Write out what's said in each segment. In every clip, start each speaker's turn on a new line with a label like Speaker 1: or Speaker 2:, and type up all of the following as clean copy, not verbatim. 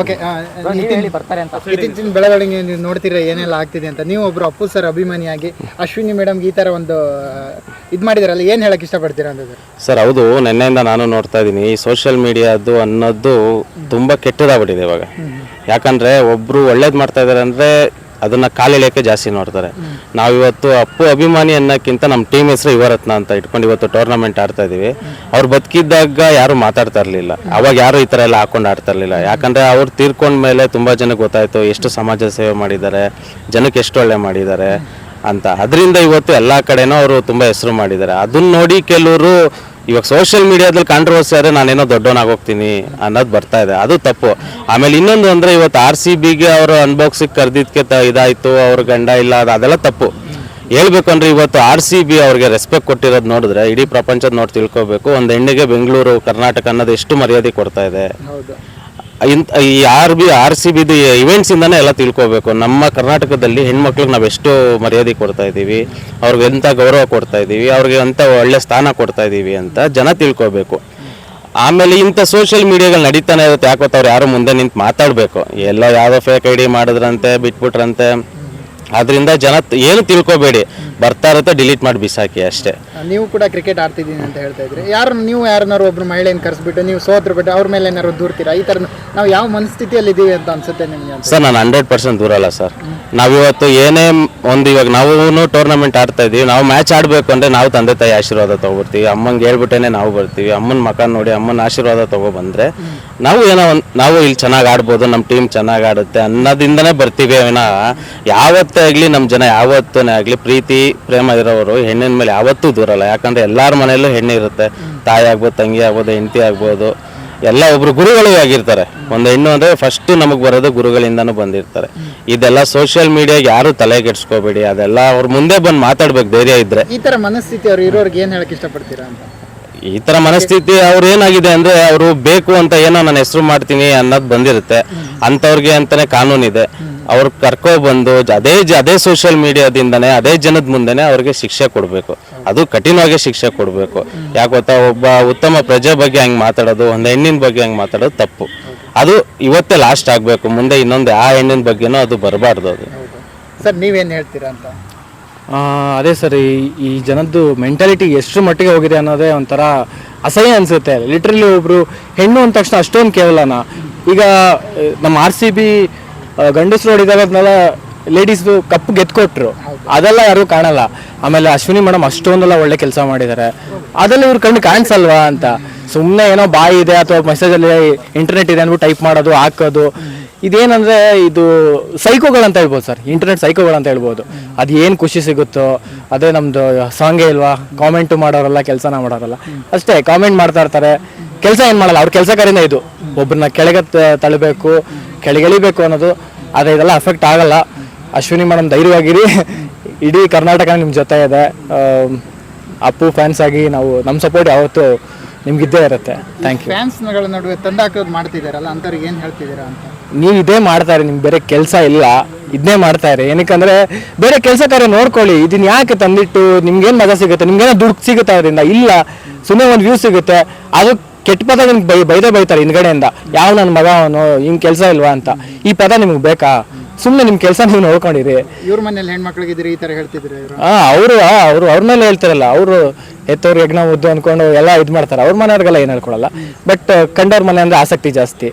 Speaker 1: Okay, ಇತ್ತೀಚಿನ ಬೆಳವಣಿಗೆ ನೀವು ನೋಡ್ತೀರಾ ಏನೆಲ್ಲ ಆಗ್ತಿದೆ ಅಂತ. ನೀವು ಒಬ್ರು ಅಪ್ಪು ಸರ್ ಅಭಿಮಾನಿಯಾಗಿ ಅಶ್ವಿನಿ ಮೇಡಮ್ಗೆ ಈ ಥರ ಒಂದು ಇದು ಮಾಡಿದಾರಲ್ಲ, ಏನು ಹೇಳಕ್ಕೆ ಇಷ್ಟಪಡ್ತೀರಾ ಅಂತಂದ್ರೆ?
Speaker 2: ಸರ್ ಹೌದು, ನಿನ್ನೆಯಿಂದ ನಾನು ನೋಡ್ತಾ ಇದ್ದೀನಿ ಈ ಸೋಷಿಯಲ್ ಮೀಡಿಯಾದ್ದು ಅನ್ನೋದು ತುಂಬ ಕೆಟ್ಟದಾಗ್ಬಿಟ್ಟಿದೆ ಇವಾಗ. ಯಾಕಂದರೆ ಒಬ್ಬರು ಒಳ್ಳೇದು ಮಾಡ್ತಾ ಇದ್ದಾರೆ ಅಂದರೆ ಅದನ್ನು ಕಾಲೆಳೆಯೋಕ್ಕೆ ಜಾಸ್ತಿ ನೋಡ್ತಾರೆ. ನಾವಿವತ್ತು ಅಪ್ಪು ಅಭಿಮಾನಿ ಅನ್ನೋಕ್ಕಿಂತ ನಮ್ಮ ಟೀಮ್ ಹೆಸರು ಯುವರತ್ನ ಅಂತ ಇಟ್ಕೊಂಡು ಇವತ್ತು ಟೂರ್ನಮೆಂಟ್ ಆಡ್ತಾ ಇದ್ದೀವಿ. ಅವ್ರು ಬದುಕಿದ್ದಾಗ ಯಾರು ಮಾತಾಡ್ತಾ ಇರಲಿಲ್ಲ, ಅವಾಗ ಯಾರು ಈ ಥರ ಎಲ್ಲ ಹಾಕೊಂಡು ಆಡ್ತಾ ಇರಲಿಲ್ಲ. ಯಾಕಂದರೆ ಅವ್ರು ತೀರ್ಕೊಂಡ್ಮೇಲೆ ತುಂಬ ಜನಕ್ಕೆ ಗೊತ್ತಾಯಿತು ಎಷ್ಟು ಸಮಾಜ ಸೇವೆ ಮಾಡಿದ್ದಾರೆ, ಜನಕ್ಕೆ ಎಷ್ಟು ಒಳ್ಳೆ ಮಾಡಿದ್ದಾರೆ ಅಂತ. ಅದರಿಂದ ಇವತ್ತು ಎಲ್ಲ ಕಡೆನೂ ಅವರು ತುಂಬ ಹೆಸರು ಮಾಡಿದ್ದಾರೆ. ಅದನ್ನ ನೋಡಿ ಕೆಲವರು ಇವಾಗ ಸೋಷಿಯಲ್ ಮೀಡಿಯಾದಲ್ಲಿ ಕಾಂಟ್ರವರ್ಸಿ ಆದರೆ ನಾನೇನೋ ದೊಡ್ಡವನಾಗೋಗ್ತೀನಿ ಅನ್ನೋದು ಬರ್ತಾ ಇದೆ, ಅದು ತಪ್ಪು. ಆಮೇಲೆ ಇನ್ನೊಂದು ಅಂದರೆ ಇವತ್ತು RCBಗೆ ಅವರು ಅನ್ಬಾಕ್ಸಿಗೆ ಕರೆದಿದ್ದಕ್ಕೆ ಇದಾಯಿತು, ಅವ್ರ ಗಂಡ ಇಲ್ಲ, ಅದೆಲ್ಲ ತಪ್ಪು. ಹೇಳ್ಬೇಕು ಅಂದರೆ ಇವತ್ತು RCB ಅವ್ರಿಗೆ ರೆಸ್ಪೆಕ್ಟ್ ಕೊಟ್ಟಿರೋದು ನೋಡಿದ್ರೆ ಇಡೀ ಪ್ರಪಂಚದ ನೋಡಿ ತಿಳ್ಕೊಬೇಕು. ಒಂದು ಹೆಣ್ಣಿಗೆ ಬೆಂಗಳೂರು ಕರ್ನಾಟಕ ಅನ್ನೋದು ಎಷ್ಟು ಮರ್ಯಾದೆ ಕೊಡ್ತಾ ಇದೆ. ಈ RCBದು ಇವೆಂಟ್ಸಿಂದನೇ ಎಲ್ಲ ತಿಳ್ಕೊಬೇಕು. ನಮ್ಮ ಕರ್ನಾಟಕದಲ್ಲಿ ಹೆಣ್ಮಕ್ಳಿಗೆ ನಾವು ಎಷ್ಟು ಮರ್ಯಾದೆ ಕೊಡ್ತಾ ಇದ್ದೀವಿ, ಅವ್ರಿಗೆ ಎಂಥ ಗೌರವ ಕೊಡ್ತಾ ಇದ್ದೀವಿ, ಅವ್ರಿಗೆ ಎಂಥ ಒಳ್ಳೆ ಸ್ಥಾನ ಕೊಡ್ತಾ ಇದ್ದೀವಿ ಅಂತ ಜನ ತಿಳ್ಕೊಬೇಕು. ಆಮೇಲೆ ಇಂಥ ಸೋಷಿಯಲ್ ಮೀಡಿಯಾಗಳು ನಡೀತಾನೆ ಇರುತ್ತೆ. ಯಾಕೊತ್ತ ಅವ್ರು ಯಾರು ಮುಂದೆ ನಿಂತು ಮಾತಾಡಬೇಕು. ಎಲ್ಲ ಯಾವುದೋ ಫೇಕ್ ID ಮಾಡಿದ್ರಂತೆ, ಬಿಟ್ಬಿಟ್ರಂತೆ. ಅದರಿಂದ ಜನ ಏನು ತಿಳ್ಕೊಬೇಡಿ, ಬರ್ತಾ ಇರುತ್ತೆ ಡಿಲೀಟ್ ಮಾಡಿ ಬಿಸಾಕಿ ಅಷ್ಟೇ.
Speaker 1: ನೀವು ಕೂಡ ಕ್ರಿಕೆಟ್ ಆಡ್ತಿದ್ದೀನಿ ಅಂತ ಹೇಳ್ತಾ ಇದ್ರಿ. ನೀವು ಯಾರನ್ನಾರು ಒಬ್ರು ಮಹಿಳೆಯನ್ನು ಕರೆಸ್ಬಿಟ್ಟು ನೀವು ಸೋತ್ರ ಬಿಟ್ಟು ಅವ್ರ ಮೇಲೆ ಏನಾದ್ರು ದೂರ್ತೀರಾ? ಈ ಥರ ನಾವು ಯಾವ ಮನಸ್ಥಿತಿಯಲ್ಲಿ ಇದ್ದೀವಿ ಅಂತ ಅನ್ಸುತ್ತೆ ನಿಮಗೆ?
Speaker 2: ಸರ್ ನಾನು 100% ದೂರಲ್ಲ ಸರ್. ನಾವಿವತ್ತು ಏನೇ ಒಂದು ಇವಾಗ ನಾವು ಟೂರ್ನಮೆಂಟ್ ಆಡ್ತಾ ಇದ್ದೀವಿ, ನಾವು ಮ್ಯಾಚ್ ಆಡಬೇಕು ಅಂದರೆ ನಾವು ತಂದೆ ತಾಯಿ ಆಶೀರ್ವಾದ ತೊಗೊಬರ್ತೀವಿ. ಅಮ್ಮಂಗೆ ಹೇಳ್ಬಿಟ್ಟೇನೆ ನಾವು ಬರ್ತೀವಿ. ಅಮ್ಮನ ಮಕ ನೋಡಿ ಅಮ್ಮನ ಆಶೀರ್ವಾದ ತೊಗೊಬಂದರೆ ನಾವು ಇಲ್ಲಿ ಚೆನ್ನಾಗಿ ಆಡ್ಬೋದು, ನಮ್ಮ ಟೀಮ್ ಚೆನ್ನಾಗಿ ಆಡುತ್ತೆ ಅನ್ನೋದಿಂದನೇ ಬರ್ತೀವಿ. ಯಾವತ್ತೇ ಆಗಲಿ ನಮ್ಮ ಜನ ಯಾವತ್ತೇ ಆಗಲಿ ಪ್ರೀತಿ ಪ್ರೇಮ ಇರೋರು ಹೆಣ್ಣಿನ ಮೇಲೆ ಯಾವತ್ತೂ ದೂರಲ್ಲ. ಯಾಕಂದರೆ ಎಲ್ಲರ ಮನೆಯಲ್ಲೂ ಹೆಣ್ಣು ಇರುತ್ತೆ. ತಾಯಿ ಆಗ್ಬೋದು, ತಂಗಿ ಆಗ್ಬೋದು, ಹೆಂಡತಿ ಆಗ್ಬೋದು, ಎಲ್ಲ ಒಬ್ರು ಗುರುಗಳು ಆಗಿರ್ತಾರೆ. ಒಂದು ಹೆಣ್ಣು ಅಂದರೆ ಫಸ್ಟ್ ನಮಗೆ ಬರೋದು ಗುರುಗಳಿಂದನೂ ಬಂದಿರ್ತಾರೆ. ಇದೆಲ್ಲ ಸೋಷಿಯಲ್ ಮೀಡಿಯಾಗೆ ಯಾರು ತಲೆ ಕೆಡಿಸ್ಕೋಬೇಡಿ. ಅದೆಲ್ಲ ಅವ್ರ ಮುಂದೆ ಬಂದು ಮಾತಾಡ್ಬೇಕು ಧೈರ್ಯ ಇದ್ರೆ.
Speaker 1: ಈ ಥರ ಮನಸ್ಥಿತಿ ಅವ್ರು ಇರೋರಿಗೆ ಏನು ಹೇಳಕ್ಕೆ ಇಷ್ಟಪಡ್ತೀರಾ ಅಂತ?
Speaker 2: ಈ ಥರ ಮನಸ್ಥಿತಿ ಅವ್ರು ಏನಾಗಿದೆ ಅಂದರೆ ಅವರು ಬೇಕು ಅಂತ ಏನೋ ನಾನು ಹೆಸರು ಮಾಡ್ತೀನಿ ಅನ್ನೋದು ಬಂದಿರುತ್ತೆ. ಅಂಥವ್ರಿಗೆ ಅಂತಲೇ ಕಾನೂನಿದೆ. ಅವ್ರು ಕರ್ಕೊಬಂದು ಅದೇ ಸೋಷಿಯಲ್ ಮೀಡಿಯಾದಿಂದನೇ ಅದೇ ಜನದ ಮುಂದೆನೇ ಅವ್ರಿಗೆ ಶಿಕ್ಷೆ ಕೊಡಬೇಕು. ಅದು ಕಠಿಣವಾಗಿ ಶಿಕ್ಷೆ ಕೊಡಬೇಕು. ಯಾಕೆ ಗೊತ್ತಾ, ಒಬ್ಬ ಉತ್ತಮ ಪ್ರಜೆ ಬಗ್ಗೆ ಹಂಗೆ ಮಾತಾಡೋದು, ಒಂದು ಹೆಣ್ಣಿನ ಬಗ್ಗೆ ಹಂಗೆ ಮಾತಾಡೋದು ತಪ್ಪು. ಅದು ಇವತ್ತೇ ಲಾಸ್ಟ್ ಆಗಬೇಕು. ಮುಂದೆ ಇನ್ನೊಂದು ಆ ಹೆಣ್ಣಿನ ಬಗ್ಗೆನೂ ಅದು ಬರಬಾರ್ದು. ಅದು
Speaker 1: ಸರ್ ನೀವೇನು ಹೇಳ್ತೀರಾ ಅಂತ?
Speaker 3: ಅದೇ ಸರ್, ಈ ಜನದ್ದು ಮೆಂಟಾಲಿಟಿ ಎಷ್ಟು ಮಟ್ಟಿಗೆ ಹೋಗಿದೆ ಅನ್ನೋದೇ ಒಂಥರ ಅಸಹ್ಯ ಅನಿಸುತ್ತೆ. ಲಿಟ್ರಲಿ ಒಬ್ಬರು ಹೆಣ್ಣು ಅಂದ ತಕ್ಷಣ ಅಷ್ಟೊಂದು ಕೇವಲನ. ಈಗ ನಮ್ಮ RCB ಗಂಡಸರು ಹೊಡಿದಾಗ ಅದನ್ನೆಲ್ಲ ಲೇಡೀಸ್ದು ಕಪ್ಪು ಗೆದ್ಕೊಟ್ರು, ಅದೆಲ್ಲ ಯಾರು ಕಾಣಲ್ಲ. ಆಮೇಲೆ ಅಶ್ವಿನಿ ಮೇಡಮ್ ಅಷ್ಟೊಂದೆಲ್ಲ ಒಳ್ಳೆ ಕೆಲಸ ಮಾಡಿದ್ದಾರೆ, ಅದೆಲ್ಲ ಇವ್ರ ಕಣ್ಣು ಕಾಣಿಸಲ್ವಾ ಅಂತ. ಸುಮ್ಮನೆ ಏನೋ ಬಾಯಿ ಇದೆ ಅಥವಾ ಮೆಸೇಜಲ್ಲಿ ಇಂಟರ್ನೆಟ್ ಇದೆ ಅಂದ್ಬಿಟ್ಟು ಟೈಪ್ ಮಾಡೋದು, ಹಾಕೋದು. ಇದೇನಂದರೆ ಇದು ಸೈಕೋಗಳಂತ ಹೇಳ್ಬೋದು ಸರ್, ಇಂಟರ್ನೆಟ್ ಸೈಕೋಗಳಂತ ಹೇಳ್ಬೋದು. ಅದು ಏನು ಖುಷಿ ಸಿಗುತ್ತೋ ಅದೇ ನಮ್ಮದು ಸಾಂಗೇ ಇಲ್ವಾ. ಕಾಮೆಂಟು ಮಾಡೋರಲ್ಲ, ಕೆಲಸನ ಮಾಡೋರಲ್ಲ, ಅಷ್ಟೇ ಕಾಮೆಂಟ್ ಮಾಡ್ತಾ ಇರ್ತಾರೆ, ಕೆಲಸ ಏನು ಮಾಡಲ್ಲ. ಅವ್ರ ಕೆಲಸ ಕಾರ್ಯನೇ ಇದು, ಒಬ್ಬರನ್ನ ಕೆಳಗೆ ತಳ್ಳಬೇಕು, ಕೆಳಗೆಳಿಬೇಕು ಅನ್ನೋದು. ಆದರೆ ಇದೆಲ್ಲ ಅಫೆಕ್ಟ್ ಆಗಲ್ಲ. ಅಶ್ವಿನಿ ಮೇಡಮ್ ಧೈರ್ಯವಾಗಿರಿ, ಇಡೀ ಕರ್ನಾಟಕ ನಿಮ್ಮ ಜೊತೆ ಇದೆ. ಅಪ್ಪು ಫ್ಯಾನ್ಸ್ ಆಗಿ ನಾವು ನಮ್ಮ ಸಪೋರ್ಟ್ ಯಾವತ್ತೂ ನಿಮ್ಗಿದ್ದೇ ಇರುತ್ತೆ. Thank you.
Speaker 1: ಫ್ಯಾನ್ಸ್ಗಳ ನಡುವೆ ತಂದಾಕೋದು ಮಾಡ್ತಿದ್ದಾರಲ್ಲ, ಅಂಥವ್ರಿಗೆ ಏನು ಹೇಳ್ತಿದ್ದೀರಾ ಅಂತ?
Speaker 3: ನೀವು ಇದೇ ಮಾಡ್ತಾ ಇರಿ, ನಿಮ್ಗೆ ಬೇರೆ ಕೆಲಸ ಇಲ್ಲ, ಇದನ್ನೇ ಮಾಡ್ತಾ ಇರಿ. ಏನಕ್ಕಂದರೆ ಬೇರೆ ಕೆಲಸ ಕಾರ್ಯ ನೋಡ್ಕೊಳ್ಳಿ. ಇದನ್ನ ಯಾಕೆ ತಂದಿಟ್ಟು ನಿಮ್ಗೇನು ಮಜಾ ಸಿಗುತ್ತೆ, ನಿಮ್ಗೇನೋ ದುಡ್ಡು ಸಿಗುತ್ತೆ ಅದರಿಂದ? ಇಲ್ಲ, ಸುಮ್ಮನೆ ಒಂದು ವ್ಯೂ ಸಿಗುತ್ತೆ. ಅದು ಕೆಟ್ಟ ಪದ ನಿಮ್ಗೆ ಬೈತಾರೆ ಹಿಂದ್ಗಡೆಯಿಂದ, ಯಾವ ನನ್ನ ಮಗ ಅವನು, ಹಿಂಗೆ ಕೆಲಸ ಇಲ್ವಾ ಅಂತ. ಈ ಪದ ನಿಮ್ಗೆ ಬೇಕಾ? ಸುಮ್ಮನೆ ನಿಮ್ಮ ಕೆಲಸ ನೀವು ನೋಡ್ಕೊಂಡಿರಿ.
Speaker 1: ಇವ್ರ ಮನೇಲಿ ಹೆಣ್ಮಕ್ಳಿಗಿದ್ರಿ ಈ ಥರ ಹೇಳ್ತಿದ್ರು
Speaker 3: ಅವ್ರ ಮೇಲೆ ಹೇಳ್ತಾರಲ್ಲ, ಅವರು ಎತ್ತವ್ರು ಯಜ್ಞ ಮುದ್ದು ಅಂದ್ಕೊಂಡು ಎಲ್ಲ ಇದು ಮಾಡ್ತಾರೆ. ಅವ್ರ ಮನೆಯವ್ರಿಗೆಲ್ಲ ಏನು ಹೇಳ್ಕೊಳಲ್ಲ. ಬಟ್ ಕಂಡವ್ರ ಮನೆ ಅಂದರೆ ಆಸಕ್ತಿ ಜಾಸ್ತಿ.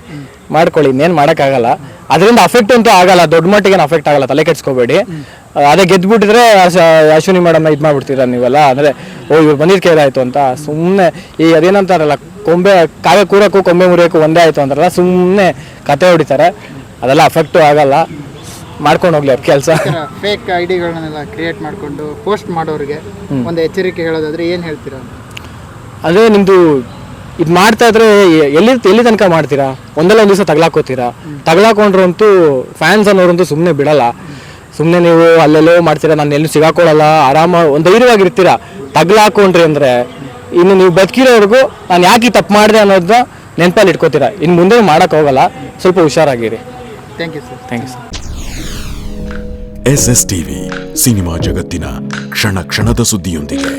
Speaker 3: ಮಾಡ್ಕೊಳ್ಳಿ, ಇನ್ನೇನು ಮಾಡೋಕ್ಕಾಗಲ್ಲ. ಅದರಿಂದ ಅಫೆಕ್ಟ್ ಅಂತೂ ಆಗಲ್ಲ, ದೊಡ್ಡ ಮಟ್ಟಿಗೆ ಅಫೆಕ್ಟ್ ಆಗಲ್ಲ, ತಲೆ ಕೆಡ್ಸ್ಕೋಬೇಡಿ. ಅದೇ ಗೆದ್ದುಬಿಟ್ಟಿದ್ರೆ ಅಶ್ವಿನಿ ಮೇಡಮ್ನ ಇದು ಮಾಡ್ಬಿಡ್ತೀರ ನೀವೆಲ್ಲ. ಅಂದರೆ ಇವ್ರು ಬಂದಿದ್ದು ಕೇಳಾಯಿತು ಅಂತ ಸುಮ್ಮನೆ ಈ ಅದೇನಂತಾರಲ್ಲ, ಕೊಂಬೆ ಕಾಗೆ ಕೂರಕ್ಕೂ ಕೊಂಬೆ ಮುರಿಯೋಕ್ಕೂ ಒಂದೇ ಆಯಿತು ಅಂತಾರಲ್ಲ, ಸುಮ್ಮನೆ ಕತೆ ಹೊಡಿತಾರೆ. ಅದೆಲ್ಲ ಅಫೆಕ್ಟು ಆಗಲ್ಲ, ಮಾಡ್ಕೊಂಡು ಹೋಗ್ಲಿ ಅವ್ರ ಕೆಲಸ.
Speaker 1: ಫೇಕ್ ಐಡಿಗಳನ್ನೆಲ್ಲ ಕ್ರಿಯೇಟ್ ಮಾಡಿಕೊಂಡು ಪೋಸ್ಟ್ ಮಾಡೋರಿಗೆ ಒಂದು ಎಚ್ಚರಿಕೆ ಹೇಳೋದಾದ್ರೆ ಏನು ಹೇಳ್ತೀರಾ?
Speaker 3: ಅದೇ ನಿಮ್ಮದು ಇದು ಮಾಡ್ತಾ ಇದ್ರೆ ಎಲ್ಲಿ ತನಕ ಮಾಡ್ತೀರಾ? ಒಂದಲ್ಲ ಒಂದು ದಿವಸ ತಗಲಾಕೊಂಡ್ರು ಅಂತೂ ಫ್ಯಾನ್ಸ್ ಅನ್ನೋರಂತೂ ಸುಮ್ಮನೆ ಬಿಡಲ್ಲ. ಸುಮ್ಮನೆ ನೀವು ಅಲ್ಲೆಲ್ಲೋ ಮಾಡ್ತೀರಾ, ನಾನು ಎಲ್ಲೂ ಸಿಗಾಕೊಳ್ಳಲ್ಲ, ಆರಾಮ ಒಂದು ಧೈರ್ಯವಾಗಿರ್ತೀರಾ. ತಗಲಾಕೊಂಡ್ರಿ ಅಂದರೆ ಇನ್ನು ನೀವು ಬದುಕಿರೋವರೆಗೂ ನಾನು ಯಾಕೆ ಈ ತಪ್ಪು ಮಾಡಿದೆ ಅನ್ನೋದನ್ನ ನೆನಪಲ್ಲಿ ಇಟ್ಕೋತೀರಾ. ಇನ್ನು ಮುಂದೆ ಮಾಡೋಕ್ಕೆ ಹೋಗಲ್ಲ, ಸ್ವಲ್ಪ ಹುಷಾರಾಗಿರಿ.
Speaker 1: Thank you sir.
Speaker 3: Thank you sir.
Speaker 4: SSTV cinema ಜಗತ್ತಿನ ಕ್ಷಣ ಕ್ಷಣದ ಸುದ್ದಿಯೊಂದಿಗೆ.